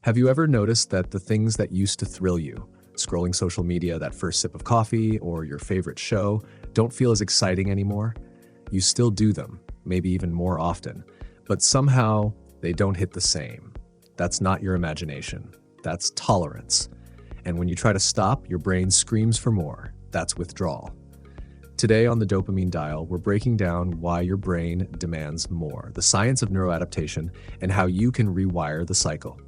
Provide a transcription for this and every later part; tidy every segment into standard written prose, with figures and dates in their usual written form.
Have you ever noticed that the things that used to thrill you, scrolling social media, that first sip of coffee, or your favorite show, don't feel as exciting anymore? You still do them, maybe even more often, but somehow they don't hit the same. That's not your imagination. That's tolerance. And when you try to stop, your brain screams for more. That's withdrawal. Today on the Dopamine Dial, we're breaking down why your brain demands more, the science of neuroadaptation, and how you can rewire the cycle.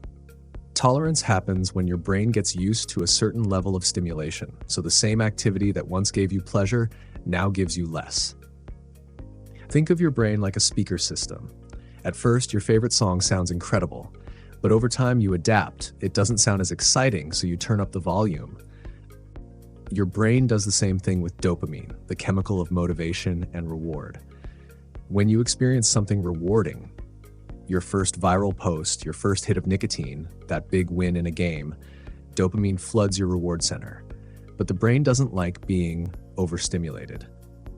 Tolerance happens when your brain gets used to a certain level of stimulation, so the same activity that once gave you pleasure now gives you less. Think of your brain like a speaker system. At first, your favorite song sounds incredible, but over time you adapt. It doesn't sound as exciting, so you turn up the volume. Your brain does the same thing with dopamine, the chemical of motivation and reward. When you experience something rewarding, your first viral post, your first hit of nicotine, that big win in a game, dopamine floods your reward center. But the brain doesn't like being overstimulated.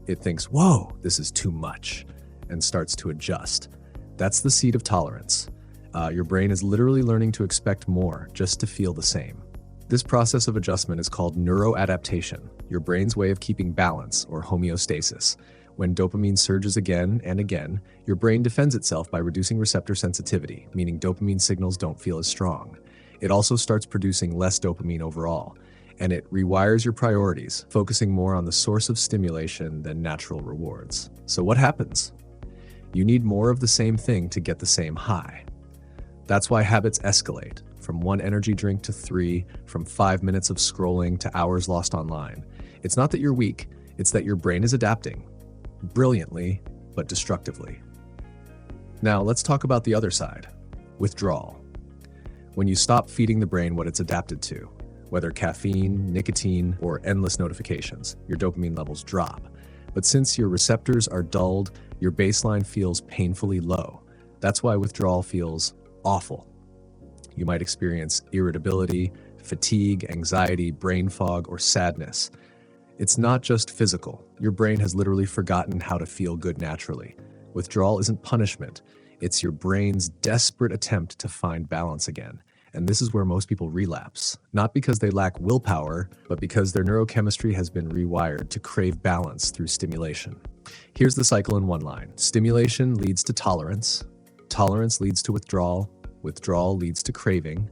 It thinks, whoa, this is too much, and starts to adjust. That's the seed of tolerance. Your brain is literally learning to expect more just to feel the same. This process of adjustment is called neuroadaptation, your brain's way of keeping balance, or homeostasis. When dopamine surges again and again, your brain defends itself by reducing receptor sensitivity, meaning dopamine signals don't feel as strong. It also starts producing less dopamine overall, and it rewires your priorities, focusing more on the source of stimulation than natural rewards. So what happens? You need more of the same thing to get the same high. That's why habits escalate, from one energy drink to 3, from 5 minutes of scrolling to hours lost online. It's not that you're weak, it's that your brain is adapting. Brilliantly, but destructively. Now let's talk about the other side, withdrawal. When you stop feeding the brain what it's adapted to, whether caffeine, nicotine, or endless notifications, your dopamine levels drop. But since your receptors are dulled, your baseline feels painfully low. That's why withdrawal feels awful. You might experience irritability, fatigue, anxiety, brain fog, or sadness. It's not just physical. Your brain has literally forgotten how to feel good naturally. Withdrawal isn't punishment. It's your brain's desperate attempt to find balance again. And this is where most people relapse, not because they lack willpower, but because their neurochemistry has been rewired to crave balance through stimulation. Here's the cycle in one line. Stimulation leads to tolerance. Tolerance leads to withdrawal. Withdrawal leads to craving.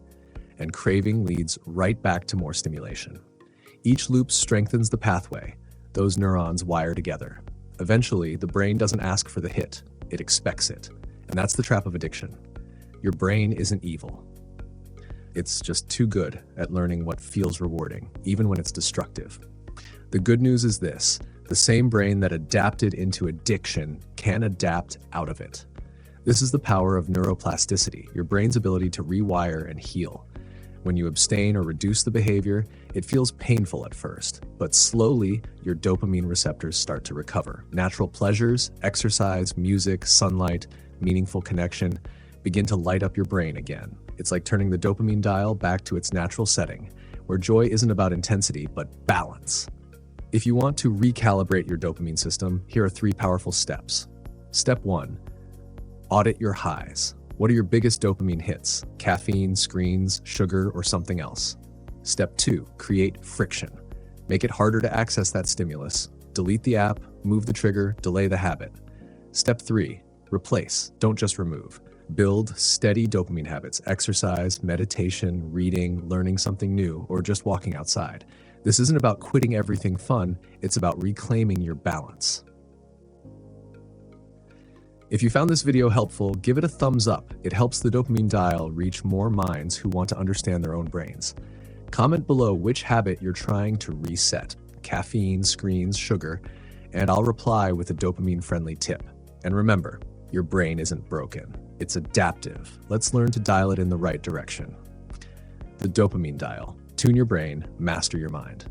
And craving leads right back to more stimulation. Each loop strengthens the pathway. Those neurons wire together. Eventually, the brain doesn't ask for the hit, it expects it. And that's the trap of addiction. Your brain isn't evil. It's just too good at learning what feels rewarding, even when it's destructive. The good news is this: the same brain that adapted into addiction can adapt out of it. This is the power of neuroplasticity, your brain's ability to rewire and heal. When you abstain or reduce the behavior, it feels painful at first, but slowly your dopamine receptors start to recover. Natural pleasures, exercise, music, sunlight, meaningful connection begin to light up your brain again. It's like turning the dopamine dial back to its natural setting, where joy isn't about intensity, but balance. If you want to recalibrate your dopamine system, here are 3 powerful steps. Step 1, audit your highs. What are your biggest dopamine hits? Caffeine, screens, sugar, or something else? Step 2, create friction. Make it harder to access that stimulus. Delete the app, move the trigger, delay the habit. Step 3, replace, don't just remove. Build steady dopamine habits, exercise, meditation, reading, learning something new, or just walking outside. This isn't about quitting everything fun, it's about reclaiming your balance. If you found this video helpful, give it a thumbs up. It helps the Dopamine Dial reach more minds who want to understand their own brains. Comment below which habit you're trying to reset, caffeine, screens, sugar, and I'll reply with a dopamine-friendly tip. And remember, your brain isn't broken. It's adaptive. Let's learn to dial it in the right direction. The Dopamine Dial. Tune your brain, master your mind.